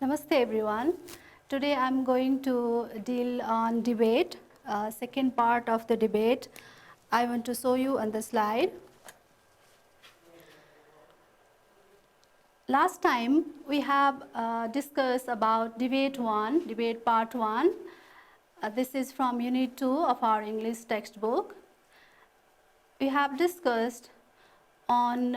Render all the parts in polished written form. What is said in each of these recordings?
Namaste everyone. Today I'm going to deal on debate, second part of the debate. I want to show you on the slide. Last time we have discussed about debate 1, debate part 1. This is from unit 2 of our English textbook. We have discussed on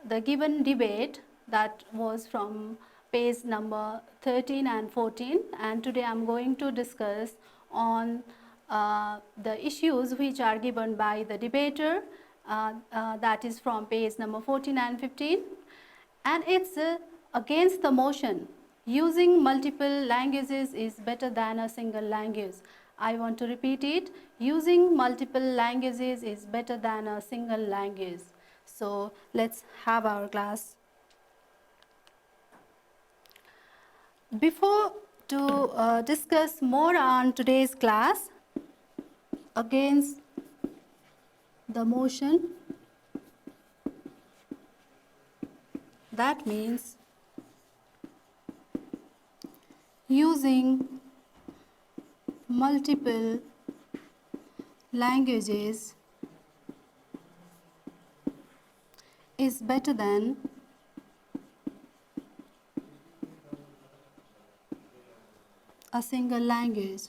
the given debate that was from page number 13 and 14, and today I am going to discuss on the issues which are given by the debater, that is from page number 14 and 15, and it's against the motion using multiple languages is better than a single language. I want to repeat it. Using multiple languages is better than a single language. So let's have our class. Before to discuss more on today's class, against the motion, that means using multiple languages is better than a single language.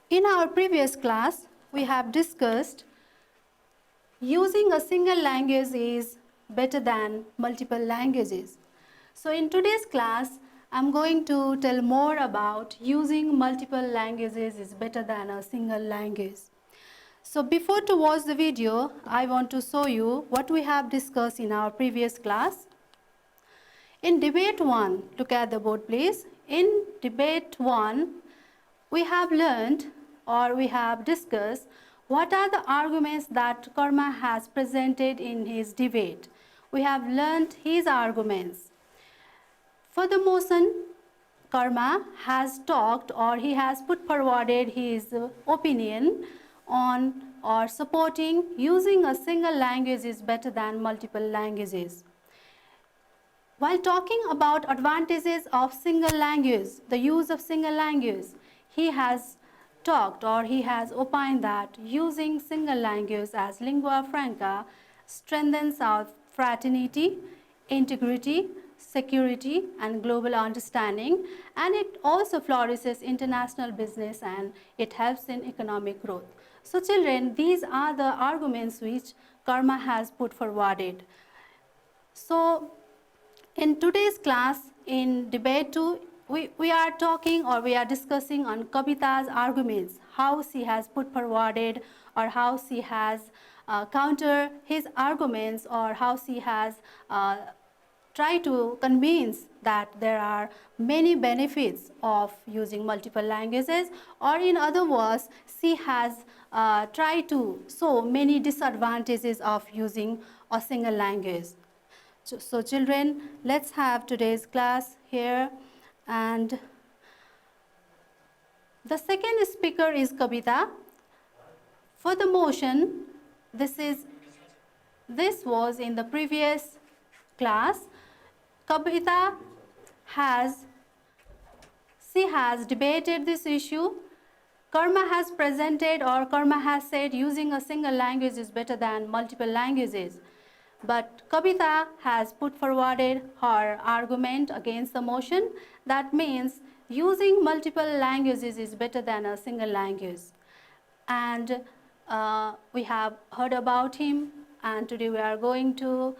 In our previous class, we have discussed using a single language is better than multiple languages. So in today's class, I'm going to tell more about using multiple languages is better than a single language. So before to watch the video, I want to show you what we have discussed in our previous class. In debate 1, look at the board please. In debate 1, we have learned or we have discussed what are the arguments that Karma has presented in his debate. We have learned his arguments. For the motion, Karma has talked or he has put forwarded his opinion on or supporting using a single language is better than multiple languages. While talking about advantages of single language, the use of single language, he has talked or he has opined that using single language as lingua franca strengthens our fraternity, integrity, security and global understanding, and it also flourishes international business and it helps in economic growth. So children, these are the arguments which Karma has put forwarded. So in today's class, in debate 2, we are talking or we are discussing on Kavita's arguments, how she has put forwarded or how she has countered his arguments or how she has tried to convince that there are many benefits of using multiple languages, or in other words, she has tried to show many disadvantages of using a single language. So children, let's have today's class here, and the second speaker is Kavita. For the motion, this was in the previous class. Kavita she has debated this issue. Karma has presented or Karma has said using a single language is better than multiple languages. But Kavita has put forwarded her argument against the motion. That means using multiple languages is better than a single language. And we have heard about him, and today we are going to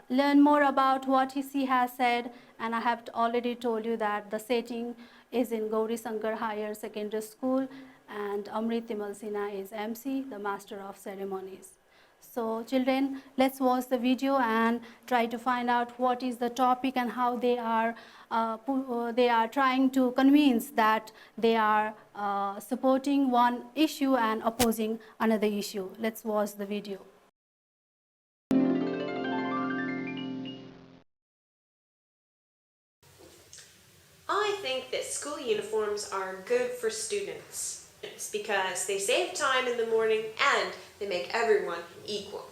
learn more about what she has said. And I have already told you that the setting is in Gauri Sankar Higher Secondary School, and Amrit Timal Sinha is MC, the Master of Ceremonies. So children, let's watch the video and try to find out what is the topic and how they are trying to convince that they are supporting one issue and opposing another issue. Let's watch the video. I think that school uniforms are good for students. because they save time in the morning and they make everyone equal.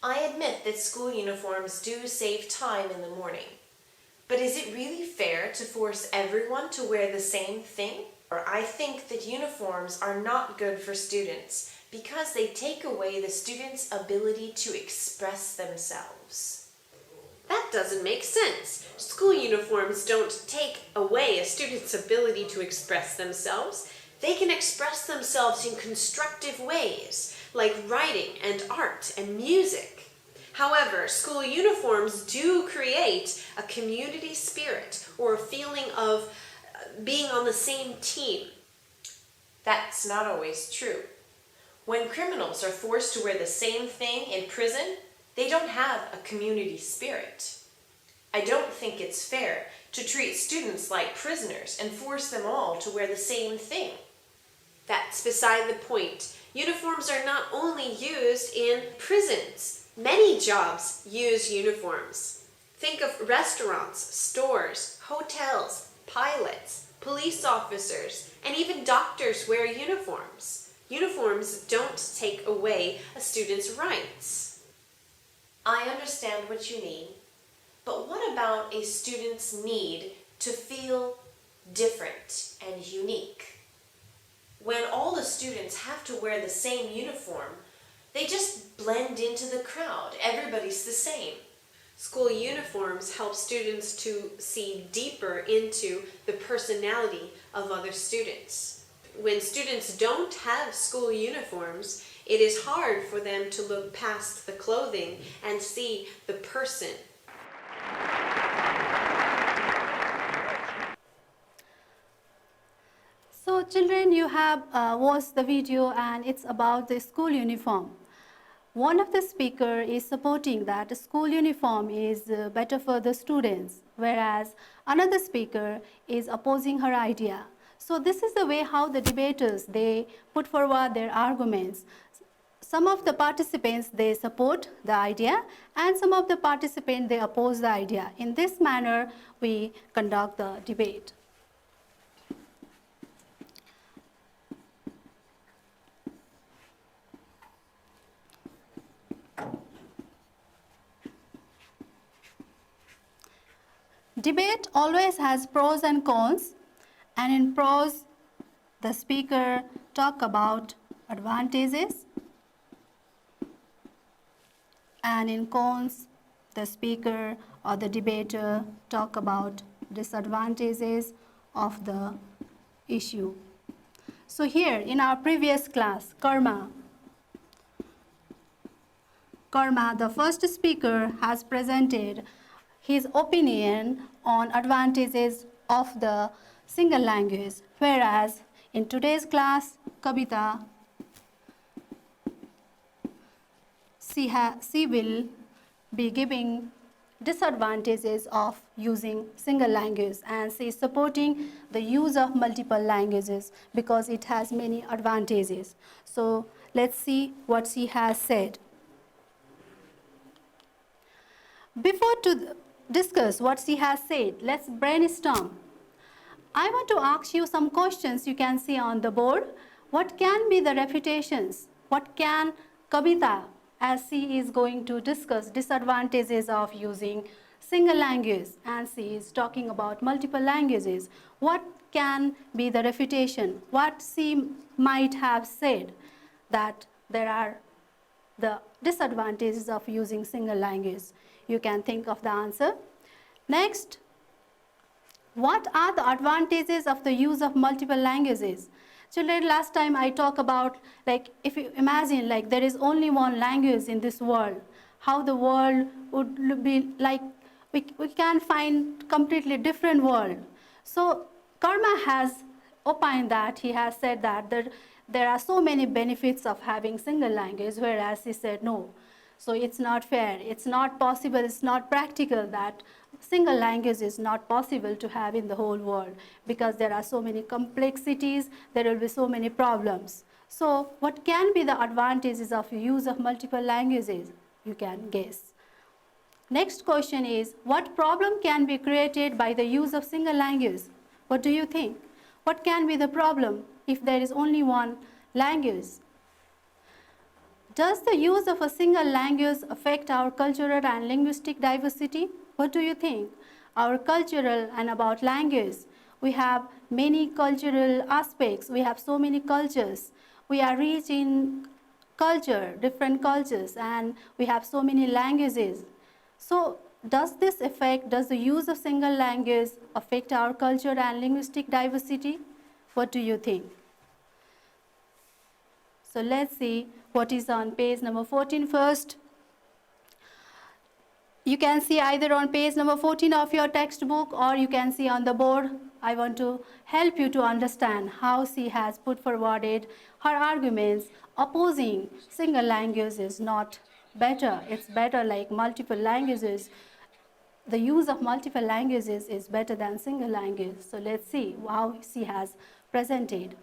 I admit that school uniforms do save time in the morning. But is it really fair to force everyone to wear the same thing? Or I think that uniforms are not good for students because they take away the students' ability to express themselves. That doesn't make sense. School uniforms don't take away a student's ability to express themselves. They can express themselves in constructive ways, like writing and art and music. However, school uniforms do create a community spirit or a feeling of being on the same team. That's not always true. When criminals are forced to wear the same thing in prison, they don't have a community spirit. I don't think it's fair to treat students like prisoners and force them all to wear the same thing. That's beside the point. Uniforms are not only used in prisons. Many jobs use uniforms. Think of restaurants, stores, hotels, pilots, police officers, and even doctors wear uniforms. Uniforms don't take away a student's rights. I understand what you mean, but what about a student's need to feel different and unique? When all the students have to wear the same uniform, they just blend into the crowd. Everybody's the same. School uniforms help students to see deeper into the personality of other students. When students don't have school uniforms, it is hard for them to look past the clothing and see the person. So children, you have watched the video and it's about the school uniform. One of the speaker is supporting that school uniform is better for the students, whereas another speaker is opposing her idea. So this is the way how the debaters, they put forward their arguments. Some of the participants, they support the idea, and some of the participants, they oppose the idea. In this manner, we conduct the debate. Debate always has pros and cons, and in pros, the speaker talk about advantages, and in cons, the speaker or the debater talk about disadvantages of the issue. So here in our previous class, Karma, the first speaker has presented his opinion on advantages of the single language, whereas in today's class, Kavita, she will be giving disadvantages of using single language, and she is supporting the use of multiple languages because it has many advantages. So let's see what she has said. Before to discuss what she has said, let's brainstorm. I want to ask you some questions you can see on the board. What can be the refutations? What can Kavita, as she is going to discuss disadvantages of using single language, and she is talking about multiple languages. What can be the refutation? What she might have said that there are the disadvantages of using single language? You can think of the answer. Next, what are the advantages of the use of multiple languages? Children, last time I talked about, like, if you imagine like there is only one language in this world, how the world would be like, we can find completely different world. So Karma has opined that, he has said that there are so many benefits of having single language, whereas he said no. So it's not fair, it's not possible, it's not practical that single language is not possible to have in the whole world because there are so many complexities, there will be so many problems. So what can be the advantages of use of multiple languages? You can guess. Next question is, what problem can be created by the use of single language? What do you think? What can be the problem if there is only one language? Does the use of a single language affect our cultural and linguistic diversity? What do you think? Our cultural and about language. We have many cultural aspects. We have so many cultures. We are rich in culture, different cultures, and we have so many languages. So does the use of single language affect our culture and linguistic diversity? What do you think? So let's see what is on page number 14 first. You can see either on page number 14 of your textbook or you can see on the board. I want to help you to understand how she has put forwarded her arguments opposing single language is not better. It's better like multiple languages. The use of multiple languages is better than single language. So let's see how she has presented.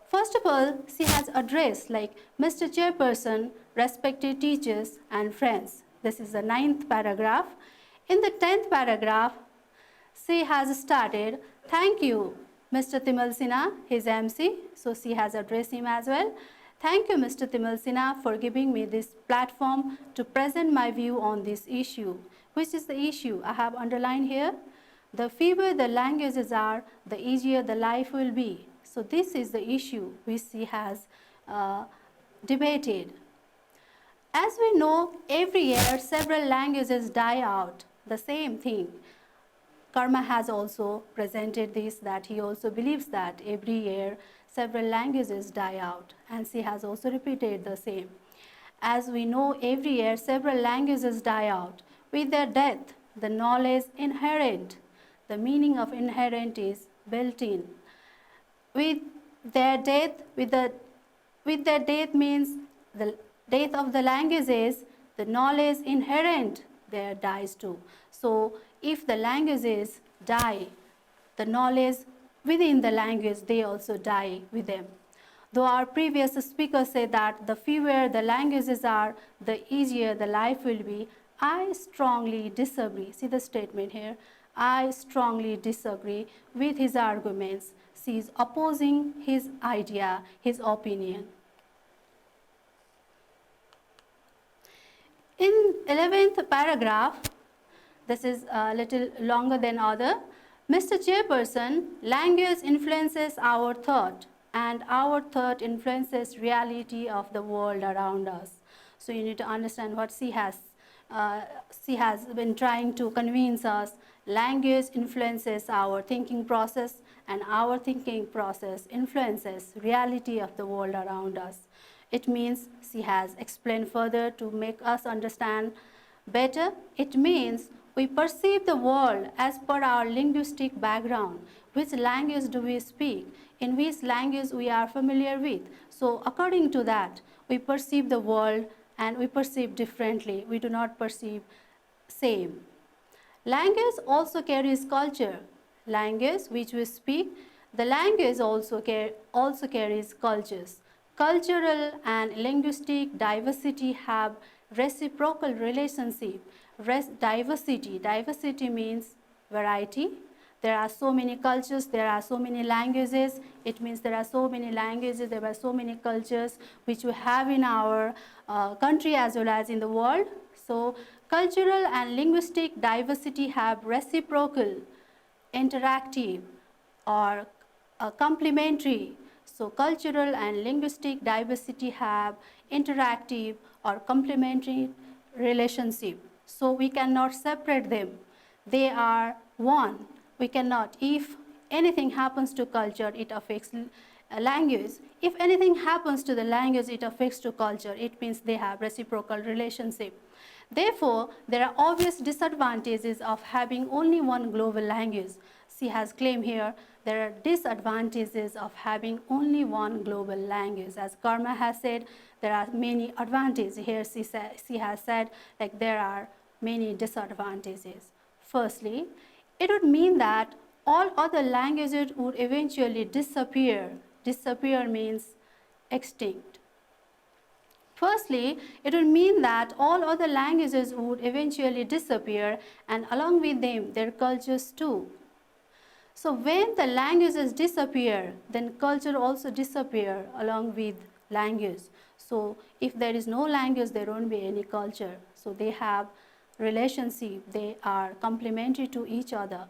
First of all, she has addressed like Mr. Chairperson, respected teachers and friends. This is the 9th paragraph. In the 10th paragraph, she has started, thank you, Mr. Timal Sinha, his MC. So she has addressed him as well. Thank you, Mr. Timal Sinha, for giving me this platform to present my view on this issue. Which is the issue? I have underlined here. The fewer the languages are, the easier the life will be. So this is the issue which she has debated. As we know, every year several languages die out. The same thing. Karma has also presented this, that he also believes that every year several languages die out, and she has also repeated the same. As we know, every year several languages die out. With their death, the knowledge inherent, the meaning of inherent is built in. With their death means the death of the languages, the knowledge inherent there dies too. So if the languages die, the knowledge within the language, they also die with them. Though our previous speaker said that the fewer the languages are, the easier the life will be, I strongly disagree. See the statement here. I strongly disagree with his arguments. She is opposing his idea, his opinion. In 11th paragraph, this is a little longer than other. Mr. Chairperson, language influences our thought and our thought influences reality of the world around us. So you need to understand what she has been trying to convince us. Language influences our thinking process and our thinking process influences reality of the world around us. It means, she has explained further to make us understand better, it means we perceive the world as per our linguistic background. Which language do we speak? In which language we are familiar with? So according to that, we perceive the world and we perceive differently. We do not perceive same. Language also carries culture. Language which we speak, the language also carries cultures. Cultural and linguistic diversity have reciprocal relationship. Diversity means variety. There are so many cultures, there are so many languages. It means there are so many languages, there are so many cultures which we have in our country as well as in the world. So cultural and linguistic diversity have reciprocal, interactive or complementary. So cultural and linguistic diversity have interactive or complementary relationship. So we cannot separate them. They are one. We cannot. If anything happens to culture, it affects language. If anything happens to the language, it affects to culture. It means they have reciprocal relationship. Therefore, there are obvious disadvantages of having only one global language. She has claimed here there are disadvantages of having only one global language. As Karma has said, there are many advantages. Here she has said like there are many disadvantages. Firstly, it would mean that all other languages would eventually disappear. Disappear means extinct. Firstly, it would mean that all other languages would eventually disappear and along with them their cultures too. So when the languages disappear, then culture also disappear along with language. So if there is no language, there won't be any culture. So they have relationship, they are complementary to each other.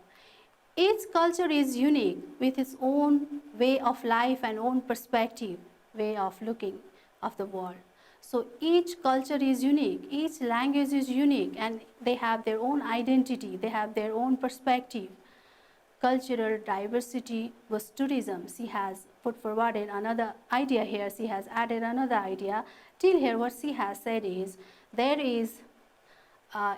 Each culture is unique with its own way of life and own perspective, way of looking of the world. So each culture is unique, each language is unique, and they have their own identity, they have their own perspective. Cultural diversity was tourism. She has put forwarded another idea here, she has added another idea. Till here what she has said is there is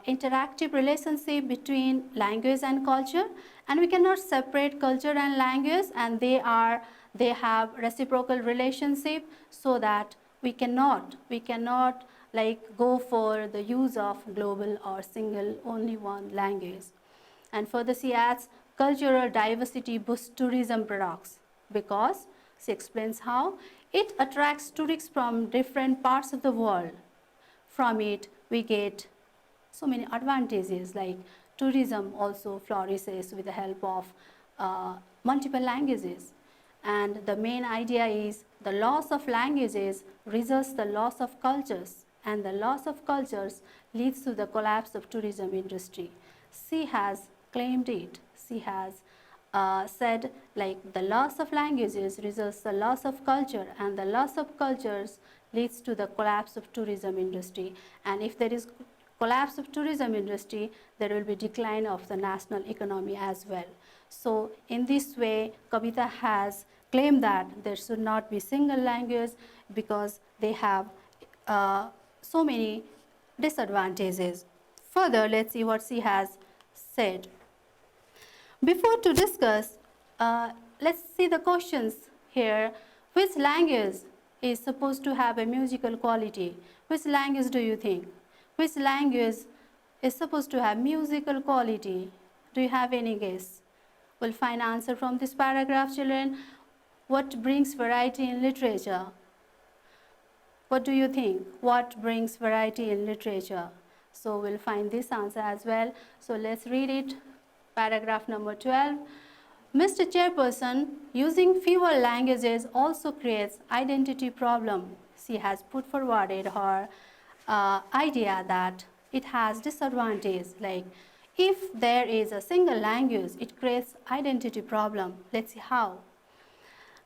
interactive relationship between language and culture, and we cannot separate culture and language, and they have reciprocal relationship, so that we cannot like go for the use of global or single only one language. And further she adds, cultural diversity boosts tourism products because she explains how it attracts tourists from different parts of the world. From it we get so many advantages, like tourism also flourishes with the help of multiple languages. And the main idea is the loss of languages results the loss of cultures, and the loss of cultures leads to the collapse of tourism industry. She has claimed it. She has said like the loss of languages results the loss of culture, and the loss of cultures leads to the collapse of tourism industry. And if there is collapse of tourism industry, there will be decline of the national economy as well. So in this way, Kavita has claimed that there should not be single language because they have so many disadvantages. Further, let's see what she has said. Before to discuss, let's see the questions here. Which language is supposed to have a musical quality? Which language do you think? Which language is supposed to have musical quality? Do you have any guess? We'll find answer from this paragraph, children. What brings variety in literature? What do you think? What brings variety in literature? So we'll find this answer as well. So let's read it. Paragraph number 12. Mr. Chairperson, using fewer languages also creates identity problem. She has put forwarded her idea that it has disadvantage, like if there is a single language, it creates identity problem. Let's see how.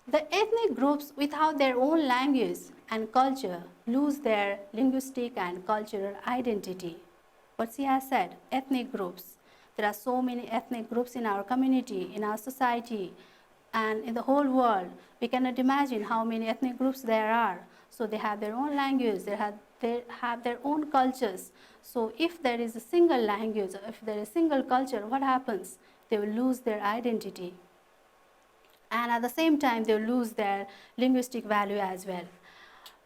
The ethnic groups without their own language and culture lose their linguistic and cultural identity. What she has said, ethnic groups. There are so many ethnic groups in our community, in our society, and in the whole world. We cannot imagine how many ethnic groups there are. So they have their own language, they have their own cultures. So if there is a single language, if there is a single culture, what happens? They will lose their identity. And at the same time, they will lose their linguistic value as well.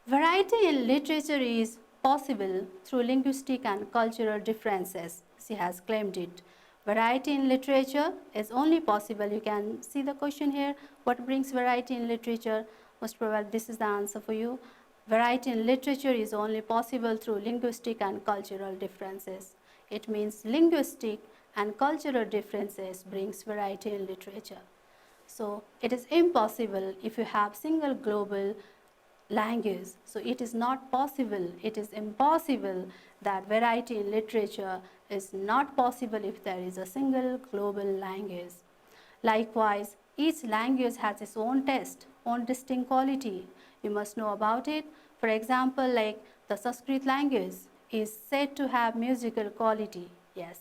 Variety in literature is possible through linguistic and cultural differences. She has claimed it. Variety in literature is only possible. You can see the question here. What brings variety in literature? Most probably this is the answer for you. Variety in literature is only possible through linguistic and cultural differences. It means linguistic and cultural differences brings variety in literature. So it is impossible if you have single global language. So it is not possible, it is impossible that variety in literature is not possible if there is a single global language. Likewise, each language has its own taste, own distinct quality. You must know about it. For example, like the Sanskrit language is said to have musical quality. Yes.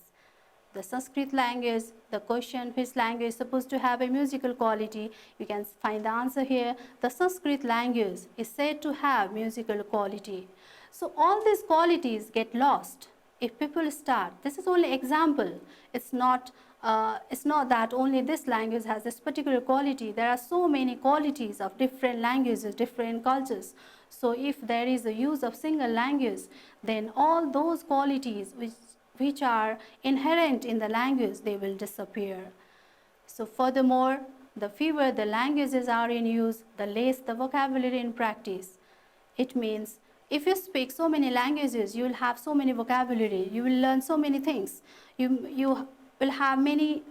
The Sanskrit language, the question which language is supposed to have a musical quality, you can find the answer here. The Sanskrit language is said to have musical quality. So all these qualities get lost if people start. This is only example. It's not that only this language has this particular quality. There are so many qualities of different languages, different cultures. So if there is a use of single language, then all those qualities which are inherent in the language, they will disappear. So furthermore, the fewer the languages are in use, the less the vocabulary in practice. It means if you speak so many languages, you will have so many vocabulary, you will learn so many things. You will have many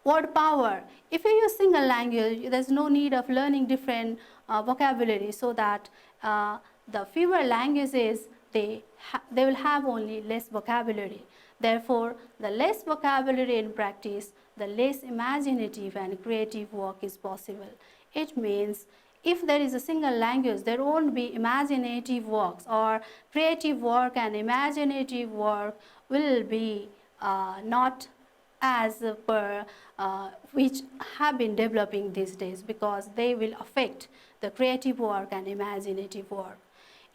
word power. If you use single language, there's no need of learning different vocabulary, so that the fewer languages, they will have only less vocabulary. Therefore, the less vocabulary in practice, the less imaginative and creative work is possible. It means if there is a single language, there won't be imaginative works, or creative work and imaginative work will be not as per which have been developing these days, because they will affect the creative work and imaginative work.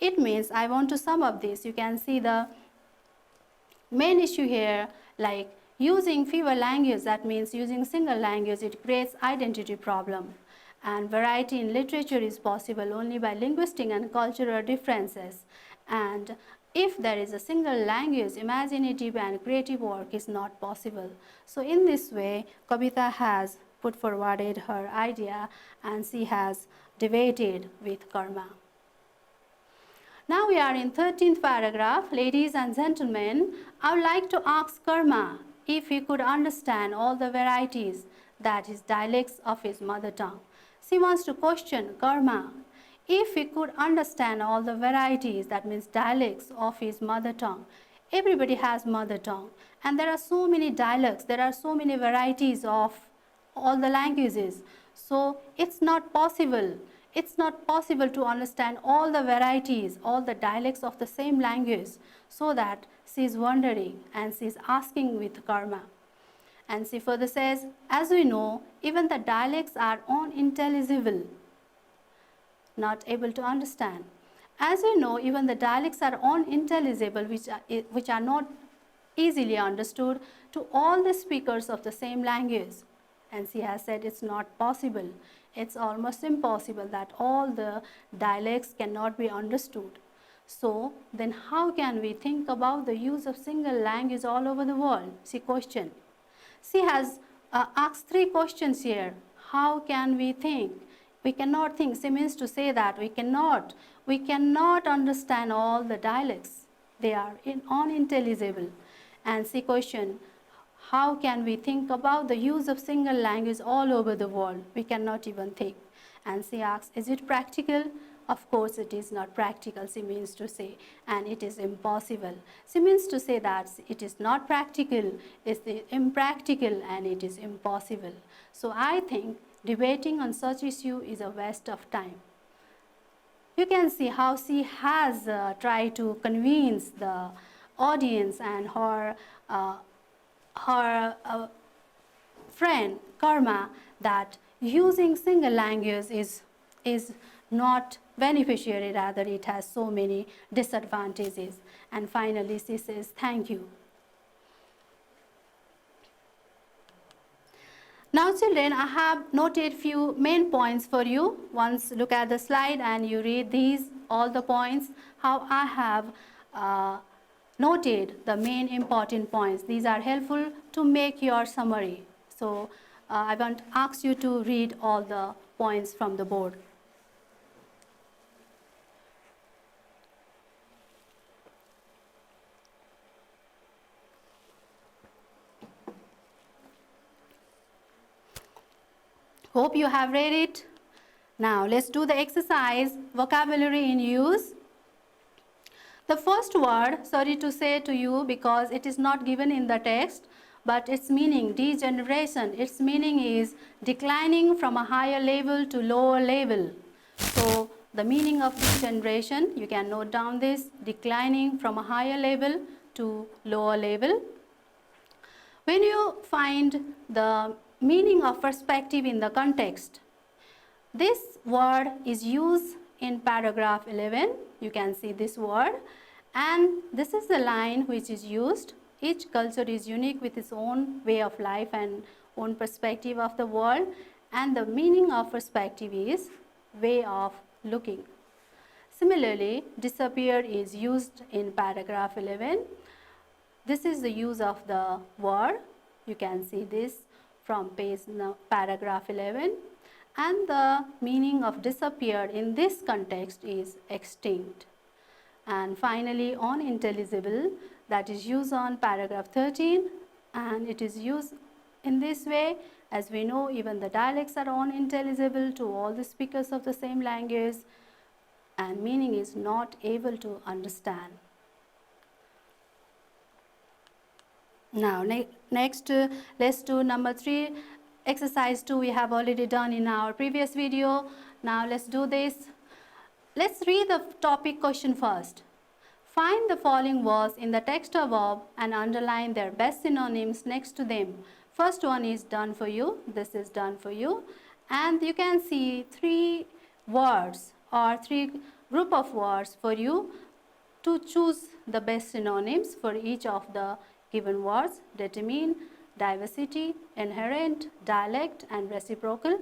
It means, I want to sum up this, you can see the main issue here, like using fewer languages, that means using single language, it creates identity problem. And variety in literature is possible only by linguistic and cultural differences. And if there is a single language, imaginative and creative work is not possible. So in this way, Kavita has put forwarded her idea, and she has debated with Karma. Now we are in 13th paragraph. Ladies and gentlemen, I would like to ask Karma if he could understand all the varieties, that is dialects of his mother tongue. She wants to question Karma if he could understand all the varieties, that means dialects of his mother tongue. Everybody has mother tongue, and there are so many dialects, there are so many varieties of all the languages. So it's not possible. It's not possible to understand all the varieties, all the dialects of the same language, so that she is wondering and she is asking with Karma. And she further says, as we know, even the dialects are unintelligible, not able to understand. As we know, even the dialects are unintelligible, which are not easily understood to all the speakers of the same language. And she has said it's not possible. It's almost impossible that all the dialects cannot be understood. So then how can we think about the use of single language all over the world? She questioned. She has asked 3 questions here. How can we think? We cannot think. She means to say that we cannot understand all the dialects. They are unintelligible. And she questioned, how can we think about the use of single language all over the world? We cannot even think. And she asks, is it practical? Of course it is not practical, she means to say, and it is impossible. She means to say that it is not practical, it's impractical, and it is impossible. So I think debating on such issue is a waste of time. You can see how she has tried to convince the audience and her friend Karma that using single language is not beneficiary, rather it has so many disadvantages. And finally she says, thank you. Now children, I have noted few main points for you. Once look at the slide and you read these, all the points, how I have noted the main important points. These are helpful to make your summary. So I want to ask you to read all the points from the board. Hope you have read it. Now let's do the exercise, vocabulary in use. The first word, sorry to say to you because it is not given in the text, but its meaning, degeneration, its meaning is declining from a higher level to lower level. So the meaning of degeneration, you can note down this, declining from a higher level to lower level. When you find the meaning of perspective in the context, this word is used in paragraph 11. You can see this word, and this is the line which is used. Each culture is unique with its own way of life and own perspective of the world, and the meaning of perspective is way of looking. Similarly, disappear is used in paragraph 11. This is the use of the word. You can see this from paragraph 11. And the meaning of disappear in this context is extinct. And finally, unintelligible, that is used on paragraph 13, and it is used in this way As we know, even the dialects are unintelligible to all the speakers of the same language, and meaning is not able to understand. Now, next, let's do number 3. Exercise 2 we have already done in our previous video. Now, let's do this. Let's read the topic question first. Find the following words in the text above and underline their best synonyms next to them. First one is done for you. This is done for you. And you can see 3 words or 3 group of words for you to choose the best synonyms for each of the given words: determine, diversity, inherent, dialect, and reciprocal.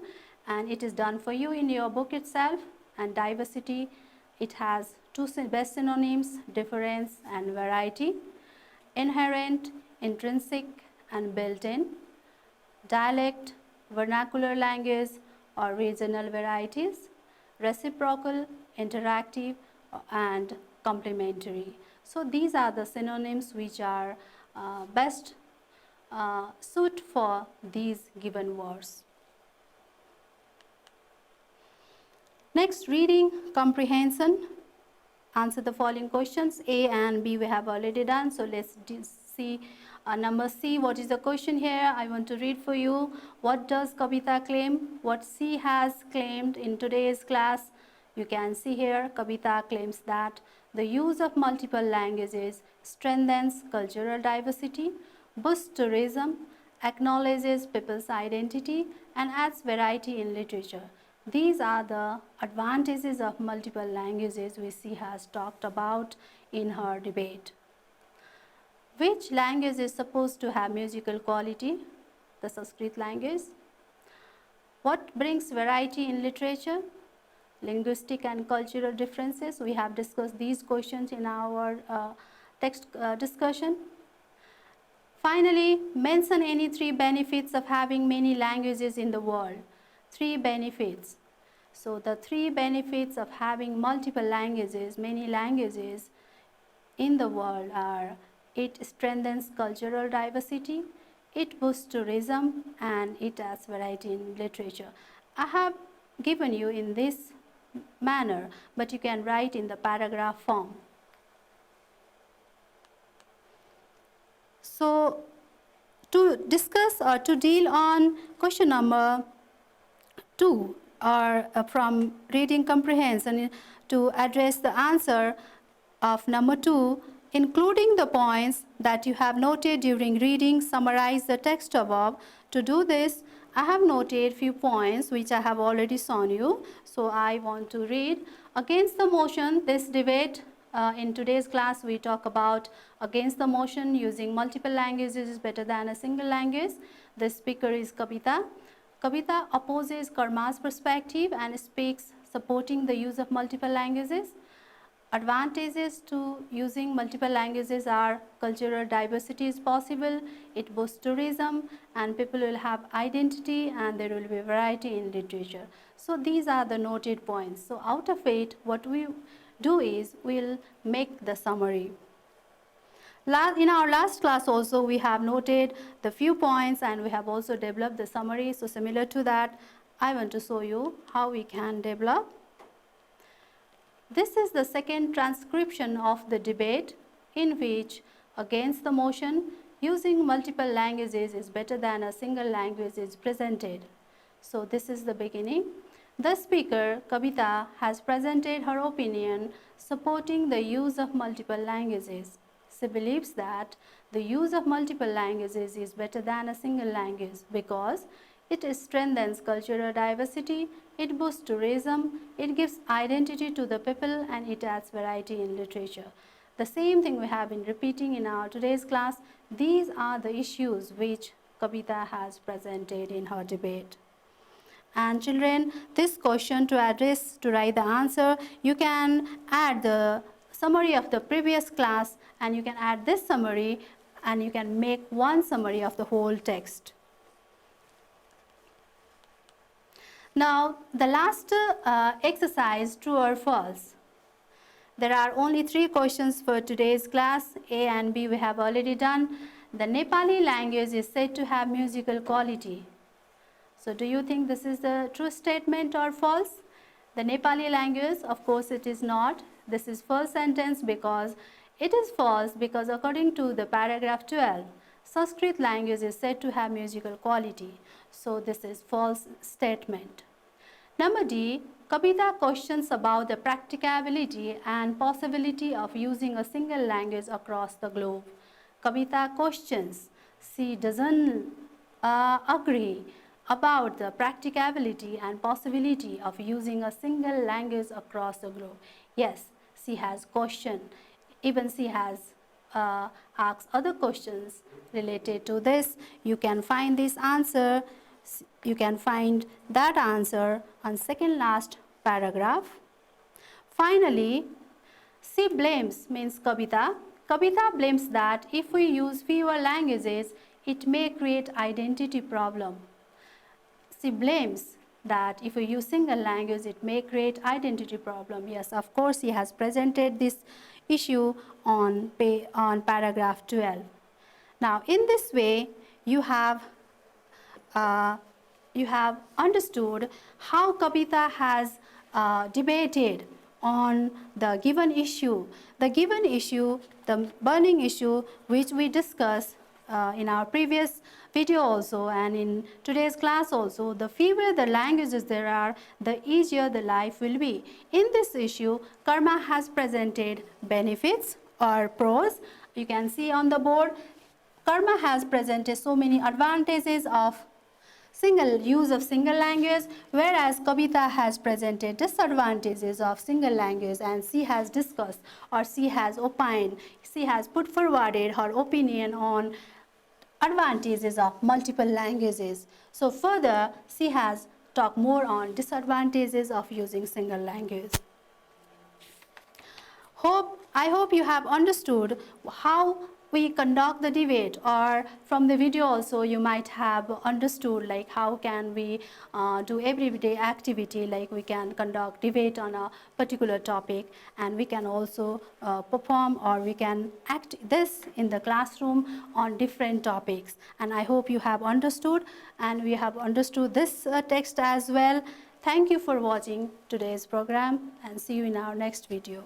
And it is done for you in your book itself. And diversity, it has 2 best synonyms: difference and variety. Inherent, intrinsic, and built-in. Dialect, vernacular language or regional varieties. Reciprocal, interactive, and complementary. So these are the synonyms which are best suit for these given words. Next, reading comprehension. Answer the following questions. A and B we have already done. So let's see number C. What is the question here? I want to read for you. What does Kavita claim? What C has claimed in today's class? You can see here Kavita claims that the use of multiple languages strengthens cultural diversity, boosts tourism, acknowledges people's identity, and adds variety in literature. These are the advantages of multiple languages which she has talked about in her debate. Which language is supposed to have musical quality? The Sanskrit language. What brings variety in literature? Linguistic and cultural differences. We have discussed these questions in our text discussion. Finally, mention any 3 benefits of having many languages in the world. 3 benefits. So the 3 benefits of having multiple languages, many languages in the world are: it strengthens cultural diversity, it boosts tourism, and it adds variety in literature. I have given you in this manner, but you can write in the paragraph form. So to discuss or to deal on question number 2 or from reading comprehension, to address the answer of number 2, including the points that you have noted during reading, summarize the text above. To do this, I have noted few points which I have already shown you. So I want to read. Against the motion, this debate in today's class we talk about against the motion, using multiple languages is better than a single language. The speaker is Kavita. Kavita opposes Karma's perspective and speaks supporting the use of multiple languages. Advantages to using multiple languages are: cultural diversity is possible, it boosts tourism, and people will have identity, and there will be variety in literature. So these are the noted points. So out of it, what we do is we'll make the summary. In our last class also we have noted the few points and we have also developed the summary. So similar to that, I want to show you how we can develop. This is the second transcription of the debate, in which against the motion, using multiple languages is better than a single language is presented. So this is the beginning. The speaker, Kavita, has presented her opinion supporting the use of multiple languages. She believes that the use of multiple languages is better than a single language because it strengthens cultural diversity, it boosts tourism, it gives identity to the people, and it adds variety in literature. The same thing we have been repeating in our today's class. These are the issues which Kavita has presented in her debate. And children, this question to address, to write the answer, you can add the summary of the previous class and you can add this summary and you can make one summary of the whole text. Now, the last exercise, true or false. There are only 3 questions for today's class. A and B we have already done. The Nepali language is said to have musical quality. So do you think this is the true statement or false? The Nepali language, of course it is not. This is false sentence because it is false because according to the paragraph 12, Sanskrit language is said to have musical quality. So this is false statement. Number D, Kavita questions about the practicability and possibility of using a single language across the globe. Kavita questions. She doesn't agree about the practicability and possibility of using a single language across the globe. Yes, she has questioned. Even she has asked other questions related to this. You can find this answer. You can find that answer on second last paragraph. Finally, she blames means Kavita. Kavita blames that if we use fewer languages, it may create identity problem. She blames that if we use single language, it may create identity problem. Yes, of course, he has presented this issue on paragraph 12. Now, in this way, you have understood how Kavita has debated on the given issue. The given issue, the burning issue, which we discussed in our previous video also and in today's class also, the fewer the languages there are, the easier the life will be. In this issue, Karma has presented benefits or pros. You can see on the board, Karma has presented so many advantages of use of single language, whereas Kavita has presented disadvantages of single language, and she has discussed or she has opined, she has put forwarded her opinion on advantages of multiple languages. So further, she has talked more on disadvantages of using single language. I hope you have understood how we conduct the debate, or from the video also you might have understood like how can we do everyday activity, like we can conduct debate on a particular topic, and we can also perform or we can act this in the classroom on different topics. And I hope you have understood, and we have understood this text as well. Thank you for watching today's program, and see you in our next video.